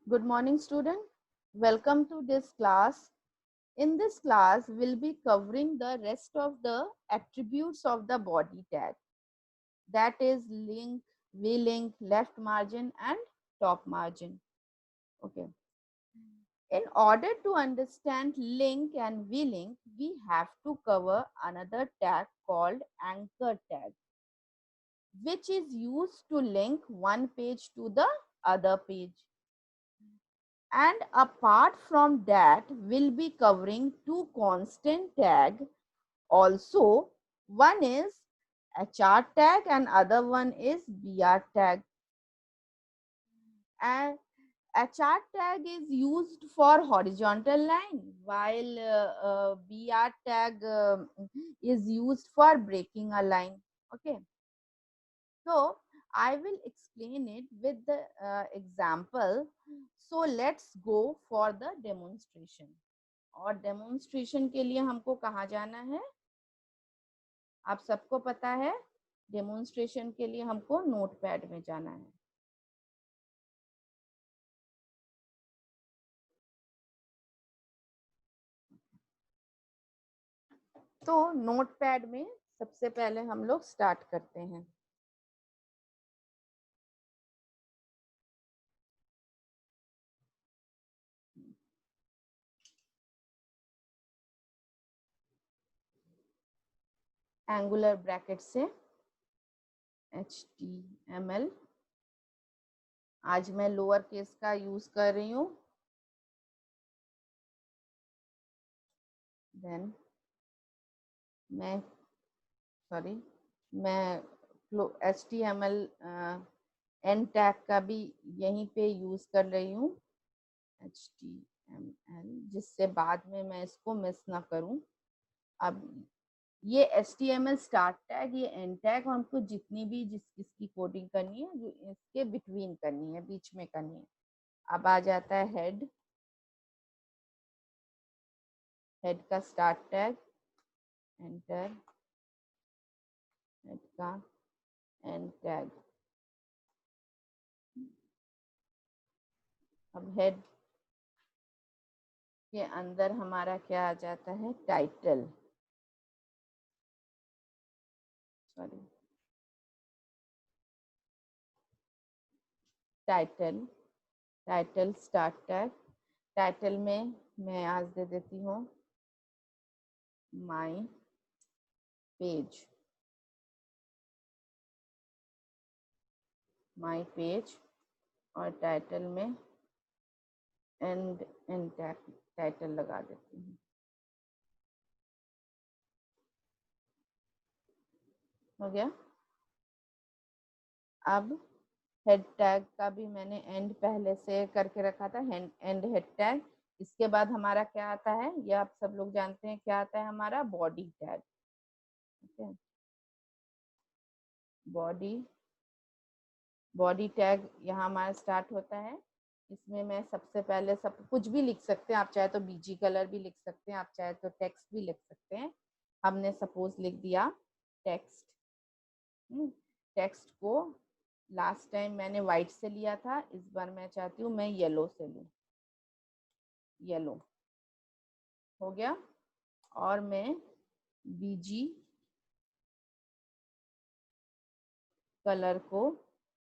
Good morning, student. Welcome to this class. In this class, we'll be covering the rest of the attributes of the body tag. That is link, V-link, left margin and top margin. Okay. In order to understand link and V-link, we have to cover another tag called anchor tag, which is used to link one page to the other page. And apart from that, we'll be covering two constant tag also. One is HR tag and other one is BR tag. And HR tag is used for horizontal line, while BR tag is used for breaking a line. Okay. So I will explain it with the example. So let's go for the demonstration. और demonstration के लिए हमको कहाँ जाना है? आप सबको पता है, डेमोन्स्ट्रेशन के लिए हमको नोटपैड में जाना है. तो नोटपैड में सबसे पहले हम लोग स्टार्ट करते हैं. एंगुलर ब्रैकेट से HTML. आज मैं लोअर केस का यूज कर रही हूँ. देन मैं HTML एंड टैग का भी यहीं पे यूज कर रही हूँ. HTML, जिससे बाद में मैं इसको मिस ना करूं. अब ये HTML स्टार्ट टैग, ये एंड टैग हमको जितनी भी जिसकी कोडिंग करनी है, जो इसके बिटवीन करनी है, बीच में करनी है. अब आ जाता है हेड. हेड का स्टार्ट टैग, एंटर. हेड का एंड टैग. अब हेड के अंदर हमारा क्या आ जाता है? Title. Title start tag. Title में मैं आज दे देती हूँ माय पेज. और टाइटल में एंड टाइटल लगा देती हूँ. हो गया. अब हेड टैग का भी मैंने एंड पहले से करके रखा था, एंड हेड टैग. इसके बाद हमारा क्या आता है, ये आप सब लोग जानते हैं क्या आता है हमारा? Body tag. Okay. Body tag यहाँ हमारा स्टार्ट होता है. इसमें मैं सबसे पहले सब कुछ भी लिख सकते हैं आप, चाहे तो बीजी कलर भी लिख सकते हैं आप, चाहे तो टेक्स्ट भी लिख सकते हैं. हमने सपोज लिख दिया टेक्स्ट. टेक्स्ट को लास्ट टाइम मैंने वाइट से लिया था, इस बार मैं चाहती हूँ मैं येलो से लूँ. येलो हो गया. और मैं बीजी कलर को,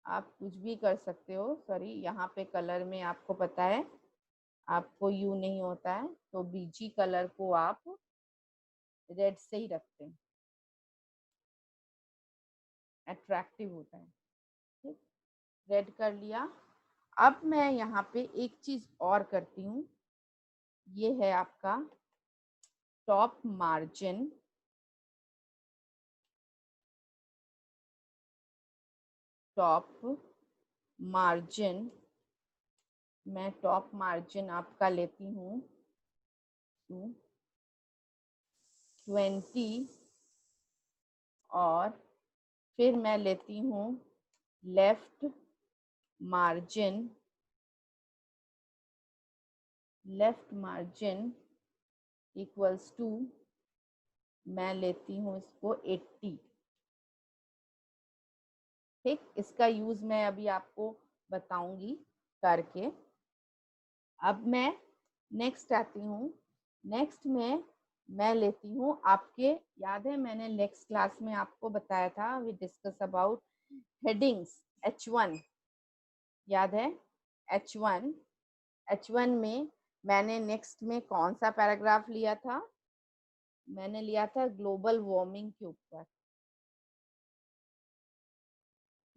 आप कुछ भी कर सकते हो. सॉरी, यहाँ पे कलर में आपको पता है आपको यू नहीं होता है, तो बीजी कलर को आप रेड से ही रखते हैं, अट्रैक्टिव होता है. ठीक, रेड कर लिया. अब मैं यहाँ पे एक चीज और करती हूँ. ये है आपका टॉप मार्जिन. मैं टॉप मार्जिन आपका लेती हूँ 20. और फिर मैं लेती हूँ लेफ्ट मार्जिन इक्वल्स टू, मैं लेती हूँ इसको 80. ठीक, इसका यूज मैं अभी आपको बताऊंगी करके. अब मैं नेक्स्ट आती हूँ। नेक्स्ट में मैं लेती हूँ आपके, याद है मैंने नेक्स्ट क्लास में आपको बताया था, we discuss about headings H1, याद है H1। H1 में मैंने नेक्स्ट में कौन सा पैराग्राफ लिया था? मैंने लिया था ग्लोबल वार्मिंग के ऊपर,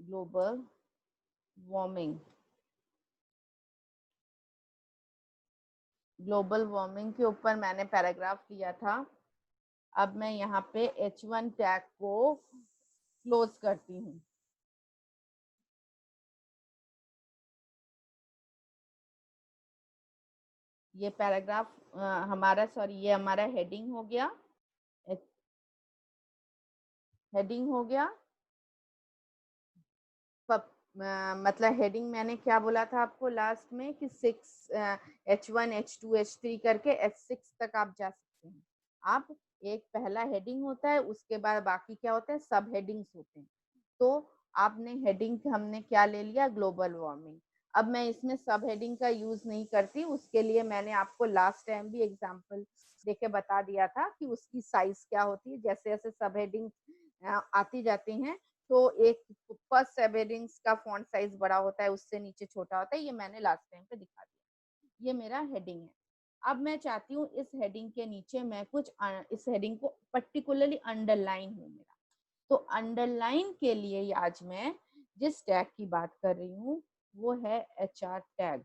ग्लोबल वार्मिंग, ग्लोबल वार्मिंग के ऊपर मैंने पैराग्राफ लिया था। अब मैं यहाँ पे H1 टैग को क्लोज करती हूँ। ये पैराग्राफ हमारा, सॉरी, ये हमारा हेडिंग हो गया, हेडिंग हो गया। मतलब हेडिंग मैंने क्या बोला था आपको लास्ट में कि 6 H1 H2 H3 करके H6 तक आप जा सकते हैं। आप एक पहला हेडिंग होता है, उसके बाद बाकी क्या होता है, सब हेडिंग्स होते हैं। तो आपने हेडिंग हमने क्या ले लिया, ग्लोबल वार्मिंग। अब मैं इसमें सब हेडिंग का यूज नहीं करती, उसके लिए मैंने आपको लास्ट टाइम भी एग्जांपल देके बता दिया था कि उसकी साइज क्या होती है। जैसे जैसे सब हेडिंग आती जाती हैं, तो एक फर्स्ट सब हेडिंग्स का फॉन्ट साइज बड़ा होता है, उससे नीचे छोटा होता है, ये मैंने लास्ट टाइम पे दिखा दिया। ये मेरा हेडिंग है। अब मैं चाहती हूँ इस हेडिंग के नीचे मैं कुछ इस हेडिंग को पर्टिकुलरली अंडरलाइन हो मेरा। तो अंडरलाइन के लिए आज मैं जिस टैग की बात कर रही हूँ वो है HR टैग,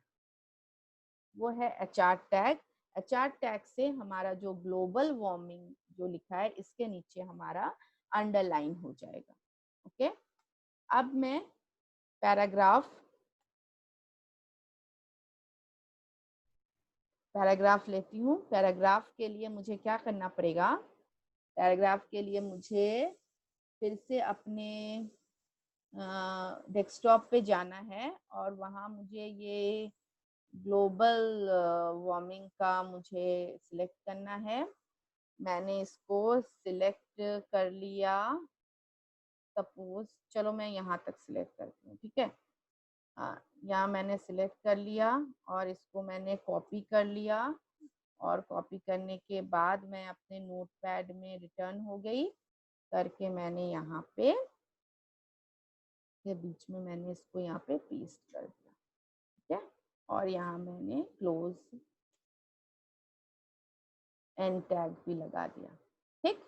वो है HR टैग। HR टैग से हमारा जो ग्लोबल वार्मिंग जो लिखा है इसके नीचे हमारा अंडरलाइन हो जाएगा। ओके, अब मैं पैराग्राफ लेती हूँ। पैराग्राफ के लिए मुझे क्या करना पड़ेगा, पैराग्राफ के लिए मुझे फिर से अपने डेस्कटॉप पे जाना है और वहाँ मुझे ये ग्लोबल वार्मिंग का मुझे सिलेक्ट करना है। मैंने इसको सिलेक्ट कर लिया, सपोज चलो मैं यहाँ तक सिलेक्ट करती हूँ, ठीक है। यहाँ मैंने सिलेक्ट कर लिया और इसको मैंने कॉपी कर लिया, और कॉपी करने के बाद मैं अपने नोटपैड में रिटर्न हो गई करके मैंने यहाँ पे के बीच में मैंने इसको यहाँ पे पेस्ट कर दिया, ठीक है। और यहाँ मैंने क्लोज एंड टैग भी लगा दिया, ठीक।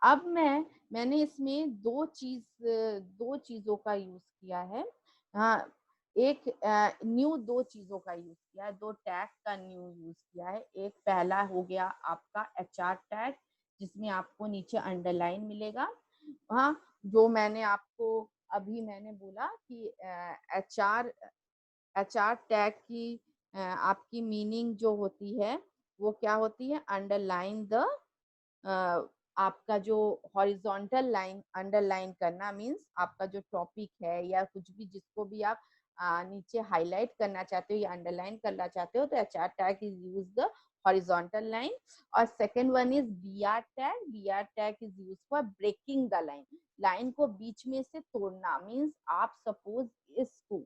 अब मैंने इसमें दो चीजों का यूज किया है। हाँ, एक न्यू दो चीजों का यूज किया है, दो टैग का न्यू यूज किया है। एक पहला हो गया आपका HR टैग, जिसमें आपको नीचे अंडरलाइन मिलेगा। हाँ, जो मैंने आपको अभी मैंने बोला कि HR टैग की आपकी मीनिंग जो होती है वो क्या होती है, अंडरलाइन द, आपका जो हॉरिजॉन्टल लाइन अंडरलाइन करना मीन्स आपका जो टॉपिक है या कुछ भी जिसको भी आप नीचे हाईलाइट करना चाहते हो या अंडरलाइन करना चाहते हो, तो HR tag is use the horizontal line. और second one is BR tag. BR tag is use for breaking the line, line को बीच में से तोड़ना। मीन्स आप सपोज इसको,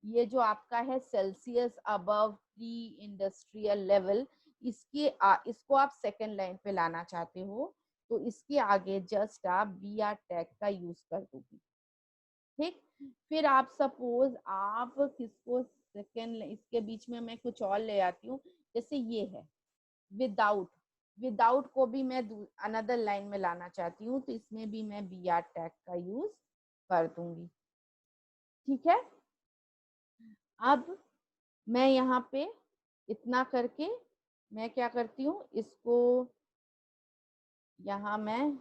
ये जो आपका है Celsius above pre industrial level, इसको आप सेकेंड लाइन पे लाना चाहते हो, तो इसके आगे जस्ट आप BR टैग का यूज कर दोगे, ठीक। फिर आप सपोज आप किसको सेकेंड, इसके बीच में मैं कुछ और ले आती हूँ, जैसे ये है विदाउट, विदाउट को भी मैं अनदर लाइन में लाना चाहती हूँ, तो इसमें भी मैं BR टैग का यूज कर दूंगी, ठीक है। अब मैं यहाँ पे इतना करके मैं क्या करती हूँ, इसको यहाँ मैं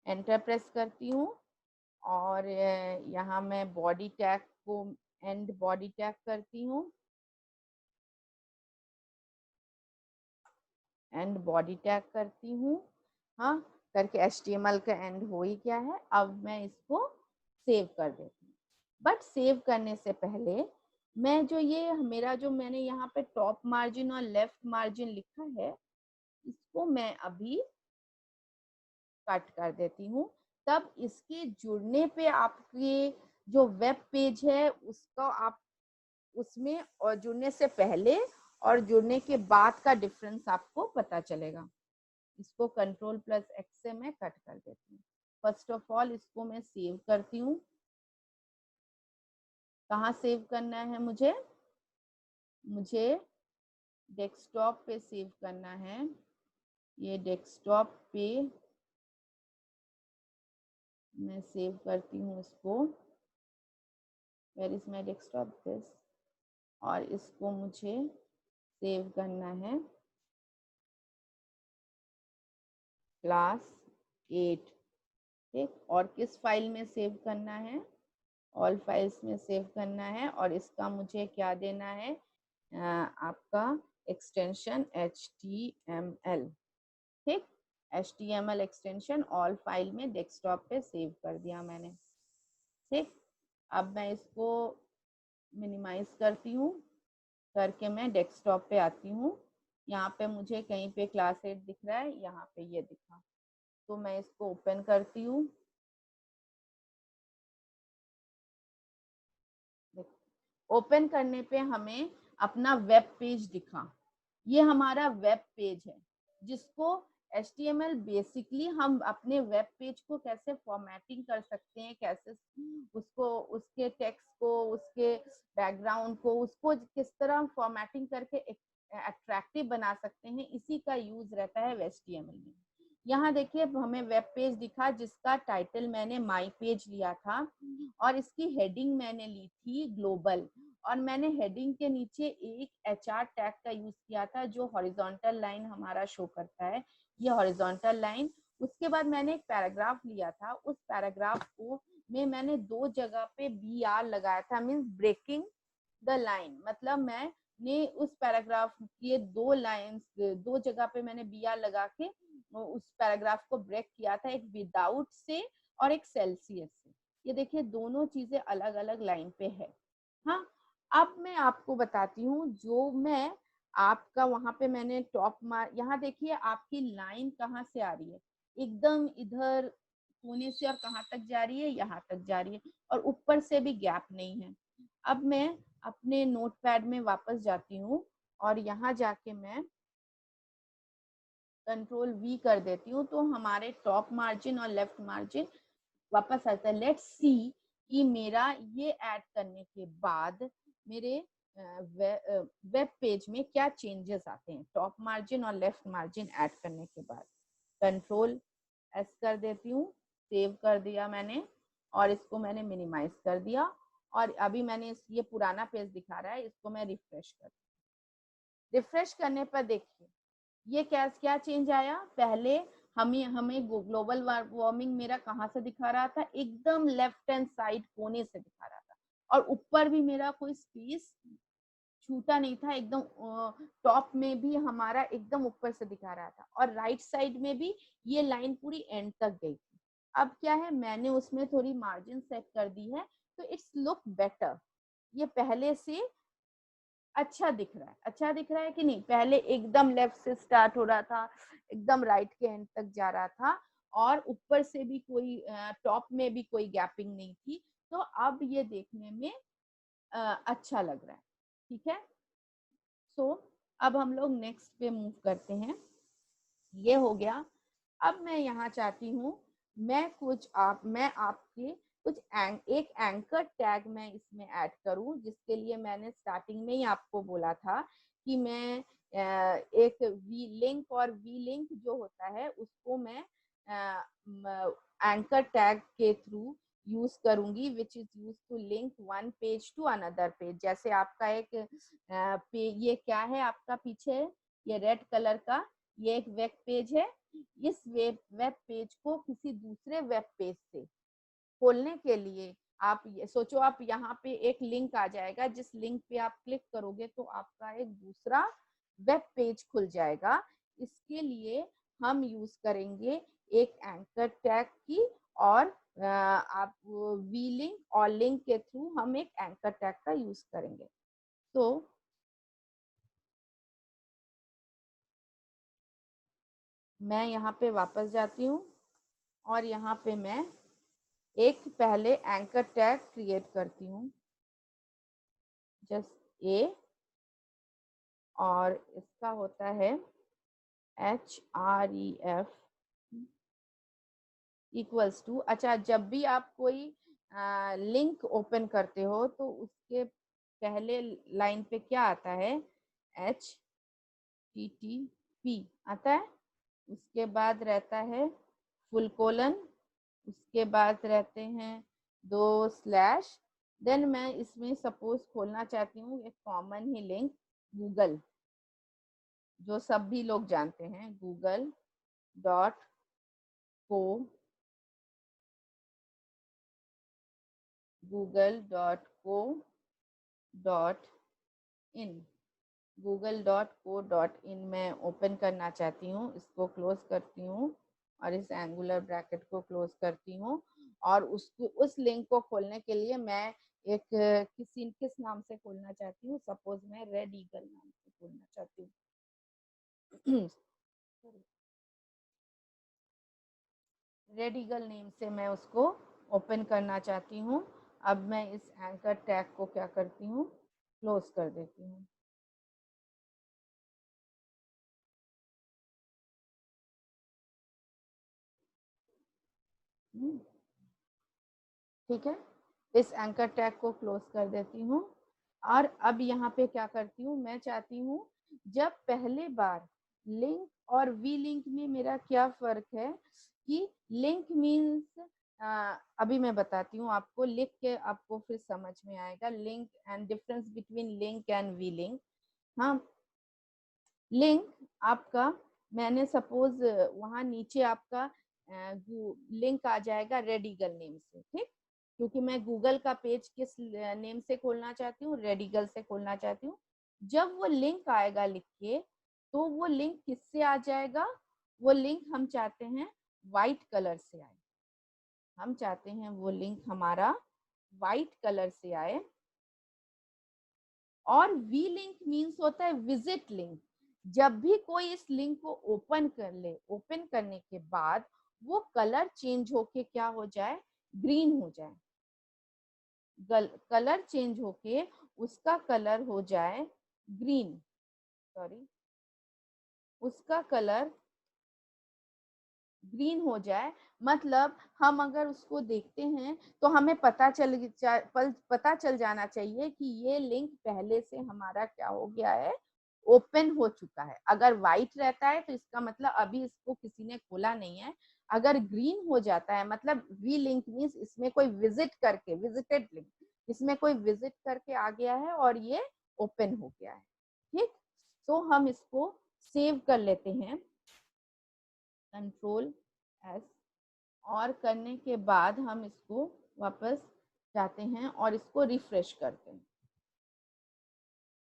एंटर प्रेस करती हूँ और यहाँ मैं बॉडी टैग को एंड बॉडी टैग करती हूँ, एंड बॉडी टैग करती हूँ। हाँ, करके HTML का एंड हो ही गया है। अब मैं इसको सेव कर देती हूँ। बट सेव करने से पहले मैं जो ये मेरा जो मैंने यहाँ पे टॉप मार्जिन और लेफ्ट मार्जिन लिखा है, इसको मैं अभी कट कर देती हूँ। तब इसके जुड़ने पे आपके जो वेब पेज है उसका आप उसमें और जुड़ने से पहले और जुड़ने के बाद का डिफरेंस आपको पता चलेगा। इसको Ctrl+X से मैं कट कर देती हूँ। फर्स्ट ऑफ ऑल इसको मैं सेव करती हूँ। कहाँ सेव करना है मुझे डेस्कटॉप पे सेव करना है। ये डेस्कटॉप पे मैं सेव करती हूँ इसको। Where is my desktop, this. और इसको मुझे सेव करना है क्लास 8। ठीक, और किस फाइल में सेव करना है, ऑल फाइल्स में सेव करना है। और इसका मुझे क्या देना है, आपका एक्सटेंशन HTML। ठीक, HTML एक्सटेंशन ऑल फाइल में डेस्कटॉप पे सेव कर दिया मैंने। ठीक, अब मैं इसको मिनिमाइज करती हूँ, करके मैं डेस्कटॉप पे आती हूँ। यहाँ पे मुझे कहीं पे क्लास 8 दिख रहा है, यहाँ पे ये दिखा, तो मैं इसको ओपन करती हूँ। ओपन करने पे हमें अपना वेब पेज दिखा। ये हमारा वेब पेज है, जिसको HTML बेसिकली हम अपने वेब पेज को कैसे फॉर्मेटिंग कर सकते हैं, कैसे उसको, उसके टेक्स्ट को, उसके बैकग्राउंड को, उसको किस तरह फॉर्मेटिंग करके अट्रैक्टिव बना सकते हैं, इसी का यूज रहता है HTML में। यहाँ देखिए हमें वेब पेज दिखा, जिसका टाइटल मैंने माई पेज लिया था और इसकी हेडिंग मैंने ली थी ग्लोबल। और मैंने हेडिंग के नीचे एक HR टैग का यूज किया था, जो हॉरिजॉन्टल लाइन हमारा शो करता है, ये हॉरिजॉन्टल लाइन। उसके बाद मैंने एक पैराग्राफ लिया था, उस पैराग्राफ को में मैंने 2 जगह पे BR लगाया था, मीन्स ब्रेकिंग द लाइन। मतलब मैंने उस पैराग्राफ के 2 लाइन्स, 2 जगह पे मैंने BR लगा के उस पैराग्राफ को ब्रेक किया था, एक विदाउट से और एक सेल्सियस से। ये देखिए दोनों चीजें अलग अलग लाइन पे है। हाँ, अब मैं आपको बताती हूँ, जो मैं आपका वहां पे मैंने टॉप मार, यहाँ देखिए आपकी लाइन कहाँ से आ रही है, एकदम इधर कोने से, और कहाँ तक जा रही है, यहाँ तक जा रही है, और ऊपर से भी गैप नहीं है। अब मैं अपने नोटपैड में वापस जाती हूँ और यहाँ जाके मैं Ctrl+V कर देती हूँ, तो हमारे टॉप मार्जिन और लेफ्ट मार्जिन वापस आता है। लेट्स सी कि मेरा ये ऐड करने के बाद मेरे वेब पेज में क्या चेंजेस आते हैं, टॉप मार्जिन और लेफ्ट मार्जिन ऐड करने के बाद। Ctrl+S कर देती हूँ, सेव कर दिया मैंने, और इसको मैंने मिनिमाइज कर दिया। और अभी मैंने ये पुराना पेज दिखा रहा है, इसको मैं रिफ्रेश कर, रिफ्रेश करने पर देखिए ये क्या क्या चेंज आया। पहले हमें ग्लोबल वार्मिंग मेरा कहाँ से दिखा रहा था, एकदम लेफ्ट हैंड साइड कोने से दिखा रहा था, और ऊपर भी मेरा कोई स्पेस छूटा नहीं था, एकदम टॉप में भी हमारा एकदम ऊपर से दिखा रहा था, और राइट साइड में भी ये लाइन पूरी एंड तक गई थी। अब क्या है, मैंने उसमें थोड़ी मार्जिन सेट कर दी है, तो इट्स लुक बेटर, ये पहले से अच्छा दिख रहा है। अच्छा दिख रहा है कि नहीं, पहले एकदम लेफ्ट से स्टार्ट हो रहा था, एकदम राइट के एंड तक जा रहा था, और ऊपर से भी कोई टॉप में भी कोई गैपिंग नहीं थी। तो अब ये देखने में अच्छा लग रहा है। ठीक है, सो अब हम लोग नेक्स्ट पे मूव करते हैं। ये हो गया। अब मैं यहाँ चाहती हूँ, मैं आपके कुछ एक एंकर टैग मैं इसमें ऐड करूँ, जिसके लिए मैंने स्टार्टिंग में ही आपको बोला था कि मैं एक वी लिंक, और वी लिंक जो होता है उसको मैं एंकर टैग के थ्रू यूज करूंगी, which is use to link one page to another page. जैसे आपका एक ये क्या है आपका पीछे, ये रेड कलर का, ये एक वेब पेज है। इस वेब पेज को किसी दूसरे वेब पेज से खोलने के लिए आप ये सोचो, आप यहाँ पे एक लिंक आ जाएगा, जिस लिंक पे आप क्लिक करोगे तो आपका एक दूसरा वेब पेज खुल जाएगा। इसके लिए हम यूज करेंगे एक एंकर टैग की, और आप वी लिंक और लिंक के थ्रू हम एक एंकर टैग का यूज करेंगे। तो मैं यहाँ पे वापस जाती हूँ, और यहाँ पे मैं एक पहले एंकर टैग क्रिएट करती हूँ, जस्ट ए, और इसका होता है href इक्वल्स टू, अच्छा जब भी आप कोई लिंक ओपन करते हो तो उसके पहले लाइन पे क्या आता है, HTTP आता है, उसके बाद रहता है फुल कोलन, उसके बाद रहते हैं 2 स्लैश, देन मैं इसमें सपोज खोलना चाहती हूँ एक कॉमन ही लिंक गूगल, जो सब भी लोग जानते हैं, google.co.in, google.co.in मैं ओपन करना चाहती हूँ, इसको क्लोज करती हूँ और इस एंगुलर ब्रैकेट को क्लोज करती हूँ। और उसको उस लिंक को खोलने के लिए मैं एक किस नाम से खोलना चाहती हूँ, सपोज मैं रेड ईगल नाम से खोलना चाहती हूँ। रेड ईगल नेम से मैं उसको ओपन करना चाहती हूँ। अब मैं इस एंकर टैग को क्या करती हूँ, क्लोज कर देती हूँ। ठीक है, इस एंकर टैग को क्लोज कर देती हूँ। और अब यहाँ पे क्या करती हूँ, मैं चाहती हूँ जब पहले बार लिंक और वी लिंक में मेरा क्या फर्क है, कि लिंक मीन्स अभी मैं बताती हूँ आपको, लिख के आपको फिर समझ में आएगा link and difference between link and V link. हाँ, लिंक आपका, मैंने सपोज वहां नीचे आपका लिंक आ जाएगा रेड ईगल नेम से, ठीक, क्योंकि मैं गूगल का पेज किस नेम से खोलना चाहती हूँ, रेड ईगल से खोलना चाहती हूँ। जब वो लिंक आएगा लिख के, तो वो लिंक किससे आ जाएगा, वो लिंक हम चाहते हैं व्हाइट कलर से आए, हम चाहते हैं वो लिंक हमारा व्हाइट कलर से आए। और वी लिंक मीन्स होता है विजिट लिंक, जब भी कोई इस लिंक को ओपन कर ले, ओपन करने के बाद वो कलर चेंज होके क्या हो जाए, ग्रीन हो जाए, कलर चेंज होके उसका कलर हो जाए ग्रीन, सॉरी, उसका कलर ग्रीन हो जाए, मतलब हम अगर उसको देखते हैं तो हमें पता चल जाना चाहिए कि ये लिंक पहले से हमारा क्या हो गया है, ओपन हो चुका है। अगर व्हाइट रहता है तो इसका मतलब अभी इसको किसी ने खोला नहीं है। अगर ग्रीन हो जाता है मतलब वी लिंक मीन्स इसमें कोई विजिट करके, विजिटेड लिंक, इसमें कोई विजिट करके आ गया है और ये ओपन हो गया है। ठीक, तो हम इसको सेव कर लेते हैं, कंट्रोल एस, और करने के बाद हम इसको वापस जाते हैं और इसको रिफ्रेश करते हैं।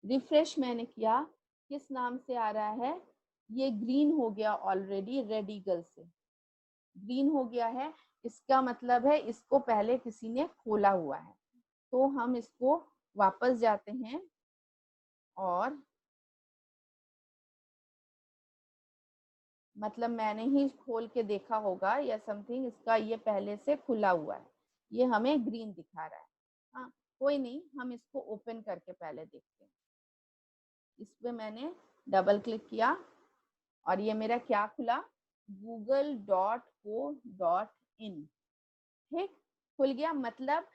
रिफ्रेश मैंने किया, किस नाम से आ रहा है, ये ग्रीन हो गया ऑलरेडी, रेड ईगल से ग्रीन हो गया है, इसका मतलब है इसको पहले किसी ने खोला हुआ है। तो हम इसको वापस जाते हैं और मतलब मैंने ही खोल के देखा होगा या समथिंग, इसका ये पहले से खुला हुआ है, ये हमें ग्रीन दिखा रहा है। हाँ, कोई नहीं, हम इसको ओपन करके पहले देखते हैं। इस पे मैंने डबल क्लिक किया और ये मेरा क्या खुला, google.co.in, ठीक, खुल गया। मतलब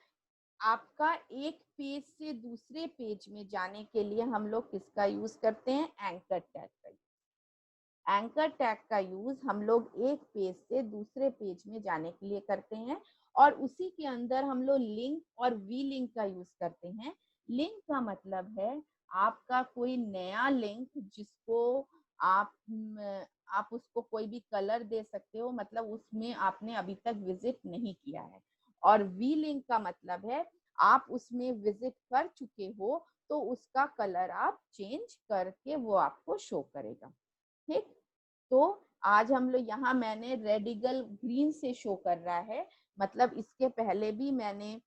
आपका एक पेज से दूसरे पेज में जाने के लिए हम लोग किसका यूज करते हैं, एंकर टैग का। एंकर टैग का यूज हम लोग एक पेज से दूसरे पेज में जाने के लिए करते हैं, और उसी के अंदर हम लोग लिंक और वी लिंक का यूज करते हैं। लिंक का मतलब है आपका कोई नया लिंक जिसको आप आप उसको कोई भी कलर दे सकते हो, मतलब उसमें आपने अभी तक विजिट नहीं किया है। और वी लिंक का मतलब है आप उसमें विजिट कर चुके हो, तो उसका कलर आप चेंज करके वो आपको शो करेगा। ठीक, तो आज हम लोग यहाँ, मैंने रेड ईगल ग्रीन से शो कर रहा है, मतलब इसके पहले भी मैंने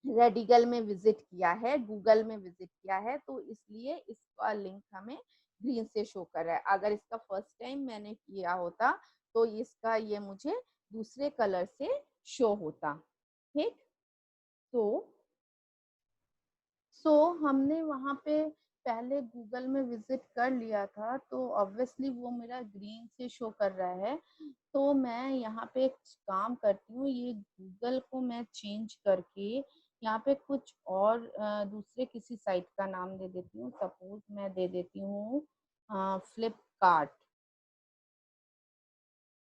रेड ईगल में विजिट किया है, गूगल में विजिट किया है, तो इसलिए इसका लिंक हमें ग्रीन से शो कर रहा है। अगर इसका फर्स्ट टाइम मैंने किया होता तो इसका ये मुझे दूसरे कलर से शो होता। ठीक, तो हमने वहां पे पहले गूगल में विजिट कर लिया था तो ऑब्वियसली वो मेरा ग्रीन से शो कर रहा है। तो मैं यहाँ पे एक काम करती हूँ, ये गूगल को मैं चेंज करके यहाँ पे कुछ और दूसरे किसी साइट का नाम दे देती हूँ। सपोज मैं दे देती हूँ फ्लिपकार्ट,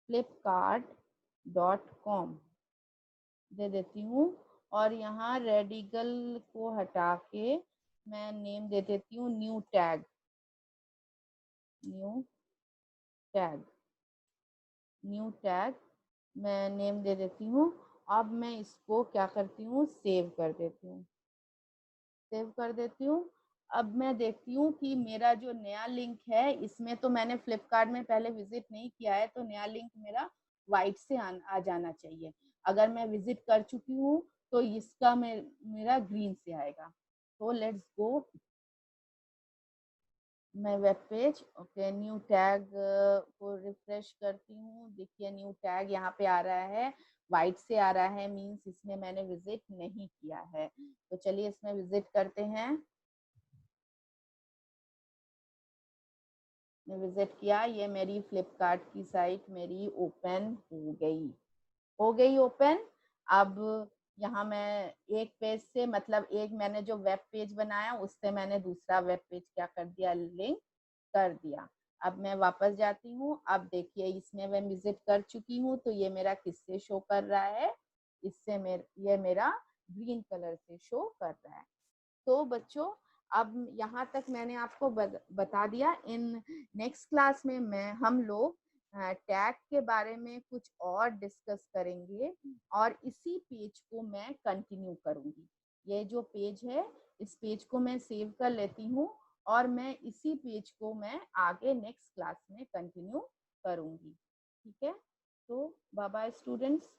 flipkart.com दे देती हूँ। और यहाँ रेडिगल को हटा के मैं नेम दे देती हूँ new tag, new tag, new tag मैं नेम दे देती हूँ। अब मैं इसको क्या करती हूँ, सेव कर देती हूँ, सेव कर देती हूँ। अब मैं देखती हूँ कि मेरा जो नया लिंक है इसमें तो मैंने फ्लिपकार्ट में पहले विजिट नहीं किया है, तो नया लिंक मेरा वाइट से आ जाना चाहिए। अगर मैं विजिट कर चुकी हूँ तो इसका मेरा ग्रीन से आएगा। तो लेट्स गो, मैं web page, okay, new tag को रिफ्रेश करती हूँ। देखिए न्यू टैग यहाँ पे आ रहा है, वाइट से आ रहा है, मीन्स इसमें मैंने विजिट नहीं किया है। तो चलिए इसमें विजिट करते हैं। मैं विजिट किया, ये मेरी फ्लिपकार्ट की साइट मेरी ओपन हो गई ओपन। अब यहाँ मैं एक पेज से, मतलब एक मैंने जो वेब पेज बनाया उससे मैंने दूसरा वेब पेज क्या कर दिया, लिंक कर दिया। अब मैं वापस जाती हूँ। अब देखिए इसमें मैं विजिट कर चुकी हूँ, तो ये मेरा किससे शो कर रहा है, इससे ये मेरा ग्रीन कलर से शो कर रहा है। तो बच्चों अब यहाँ तक मैंने आपको बता दिया। इन नेक्स्ट क्लास में हम लोग टैग के बारे में कुछ और डिस्कस करेंगे और इसी पेज को मैं कंटिन्यू करूंगी। ये जो पेज है इस पेज को मैं सेव कर लेती हूँ और मैं इसी पेज को मैं आगे नेक्स्ट क्लास में कंटिन्यू करूंगी। ठीक है, तो बाय बाय स्टूडेंट्स।